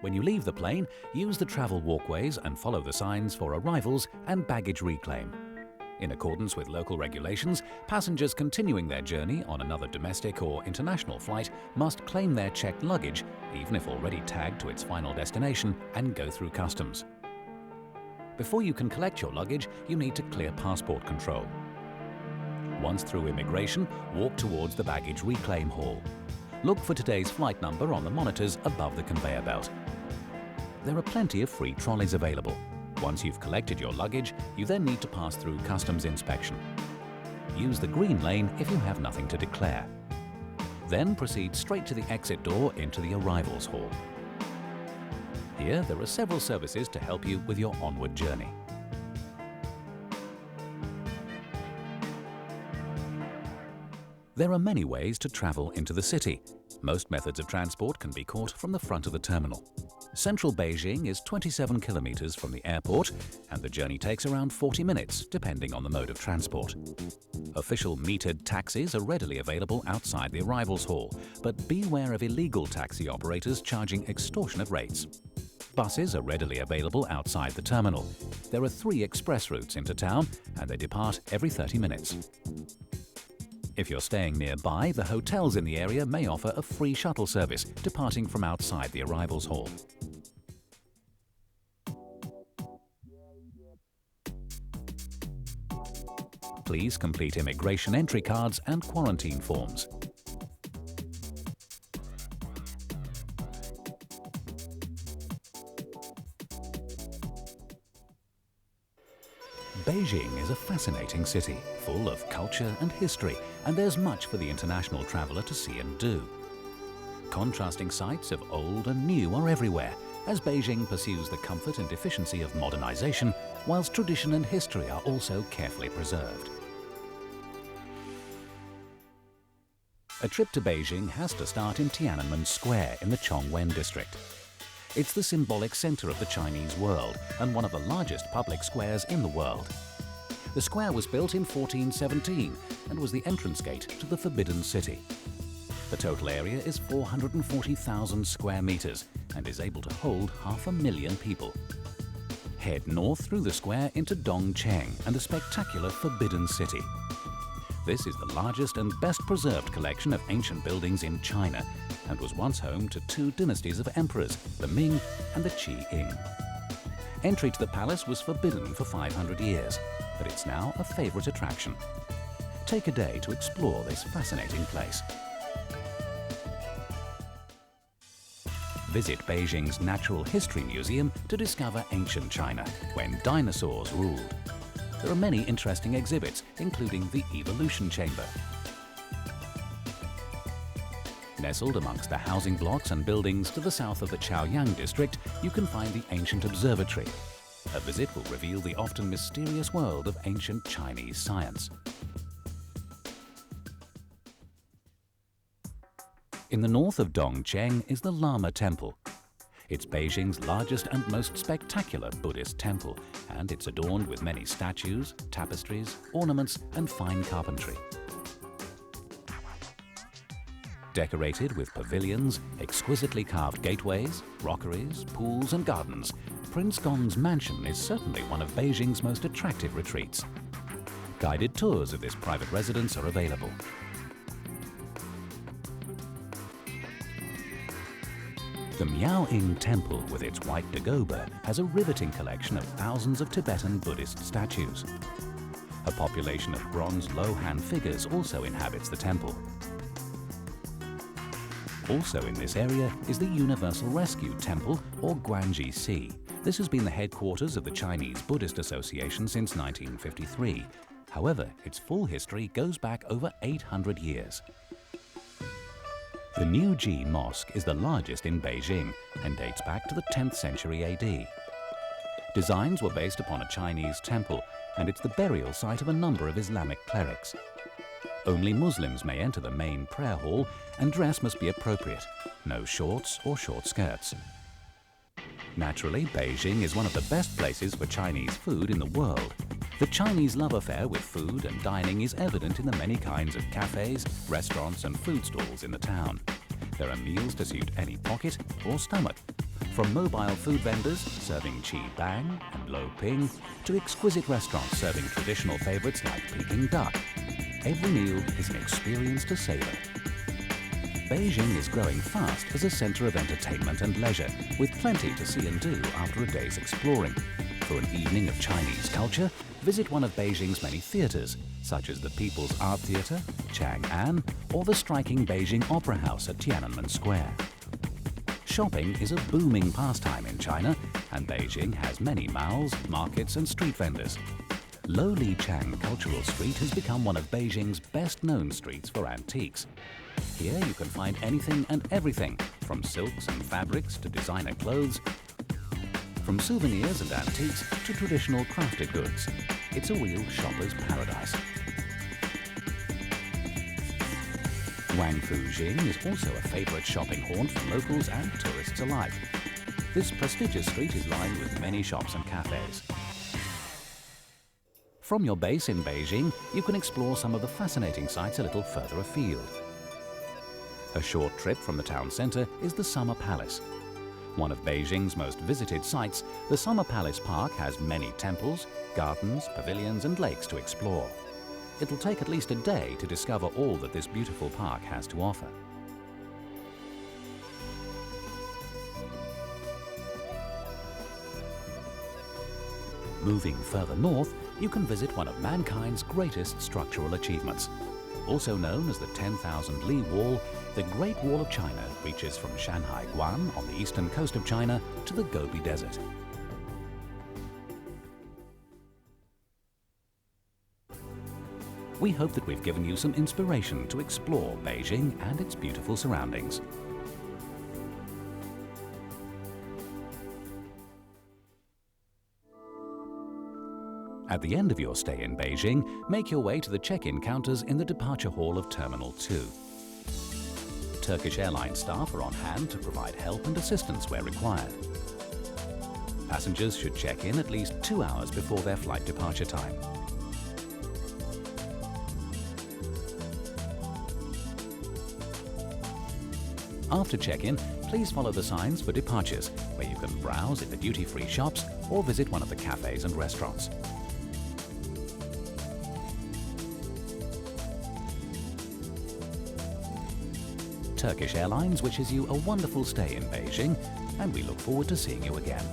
When you leave the plane, use the travel walkways and follow the signs for arrivals and baggage reclaim. In accordance with local regulations, passengers continuing their journey on another domestic or international flight must claim their checked luggage, even if already tagged to its final destination, and go through customs. Before you can collect your luggage, you need to clear passport control. Once through immigration, walk towards the baggage reclaim hall. Look for today's flight number on the monitors above the conveyor belt. There are plenty of free trolleys available. Once you've collected your luggage, you then need to pass through customs inspection. Use the green lane if you have nothing to declare. Then proceed straight to the exit door into the arrivals hall. Here, there are several services to help you with your onward journey. There are many ways to travel into the city. Most methods of transport can be caught from the front of the terminal. Central Beijing is 27 kilometers from the airport, and the journey takes around 40 minutes, depending on the mode of transport. Official metered taxis are readily available outside the arrivals hall, but beware of illegal taxi operators charging extortionate rates. Buses are readily available outside the terminal. There are 3 express routes into town, and they depart every 30 minutes. If you're staying nearby, the hotels in the area may offer a free shuttle service departing from outside the arrivals hall. Please complete immigration entry cards and quarantine forms. Beijing is a fascinating city, full of culture and history, and there's much for the international traveler to see and do. Contrasting sights of old and new are everywhere, as Beijing pursues the comfort and efficiency of modernization, whilst tradition and history are also carefully preserved. A trip to Beijing has to start in Tiananmen Square in the Chongwen district. It's the symbolic center of the Chinese world and one of the largest public squares in the world. The square was built in 1417 and was the entrance gate to the Forbidden City. The total area is 440,000 square meters and is able to hold 500,000 people. Head north through the square into Dongcheng and the spectacular Forbidden City. This is the largest and best preserved collection of ancient buildings in China and was once home to 2 dynasties of emperors, the Ming and the Qi-Ing. Entry to the palace was forbidden for 500 years, but it's now a favorite attraction. Take a day to explore this fascinating place. Visit Beijing's Natural History Museum to discover ancient China, when dinosaurs ruled. There are many interesting exhibits, including the Evolution Chamber. Nestled amongst the housing blocks and buildings to the south of the Chaoyang district, you can find the ancient observatory. A visit will reveal the often mysterious world of ancient Chinese science. In the north of Dongcheng is the Lama Temple. It's Beijing's largest and most spectacular Buddhist temple, and it's adorned with many statues, tapestries, ornaments, and fine carpentry. Decorated with pavilions, exquisitely carved gateways, rockeries, pools, and gardens, Prince Gong's mansion is certainly one of Beijing's most attractive retreats. Guided tours of this private residence are available. The Miaoying Temple, with its white dagoba, has a riveting collection of thousands of Tibetan Buddhist statues. A population of bronze Lohan figures also inhabits the temple. Also in this area is the Universal Rescue Temple, or Guanji Si. This has been the headquarters of the Chinese Buddhist Association since 1953. However, its full history goes back over 800 years. The New Ji Mosque is the largest in Beijing and dates back to the 10th century AD. Designs were based upon a Chinese temple, and it's the burial site of a number of Islamic clerics. Only Muslims may enter the main prayer hall, and dress must be appropriate. No shorts or short skirts. Naturally, Beijing is one of the best places for Chinese food in the world. The Chinese love affair with food and dining is evident in the many kinds of cafes, restaurants, and food stalls in the town. There are meals to suit any pocket or stomach. From mobile food vendors serving qi bang and lo ping to exquisite restaurants serving traditional favorites like Peking duck, every meal is an experience to savor. Beijing is growing fast as a center of entertainment and leisure, with plenty to see and do after a day's exploring. For an evening of Chinese culture, visit one of Beijing's many theaters, such as the People's Art Theater, Chang'an, or the striking Beijing Opera House at Tiananmen Square. Shopping is a booming pastime in China, and Beijing has many malls, markets and street vendors. Lo Lichang Cultural Street has become one of Beijing's best-known streets for antiques. Here you can find anything and everything, from silks and fabrics to designer clothes, from souvenirs and antiques to traditional crafted goods. It's a real shopper's paradise. Wangfu Jing is also a favorite shopping haunt for locals and tourists alike. This prestigious street is lined with many shops and cafes. From your base in Beijing, you can explore some of the fascinating sites a little further afield. A short trip from the town center is the Summer Palace. One of Beijing's most visited sites, the Summer Palace Park has many temples, gardens, pavilions and lakes to explore. It'll take at least a day to discover all that this beautiful park has to offer. Moving further north, you can visit one of mankind's greatest structural achievements. Also known as the 10,000 Li Wall, the Great Wall of China reaches from Shanhai, Guan on the eastern coast of China to the Gobi Desert. We hope that we've given you some inspiration to explore Beijing and its beautiful surroundings. At the end of your stay in Beijing, make your way to the check-in counters in the departure hall of Terminal 2. Turkish Airlines staff are on hand to provide help and assistance where required. Passengers should check in at least 2 hours before their flight departure time. After check-in, please follow the signs for departures, where you can browse in the duty-free shops or visit one of the cafes and restaurants. Turkish Airlines wishes you a wonderful stay in Beijing, and we look forward to seeing you again.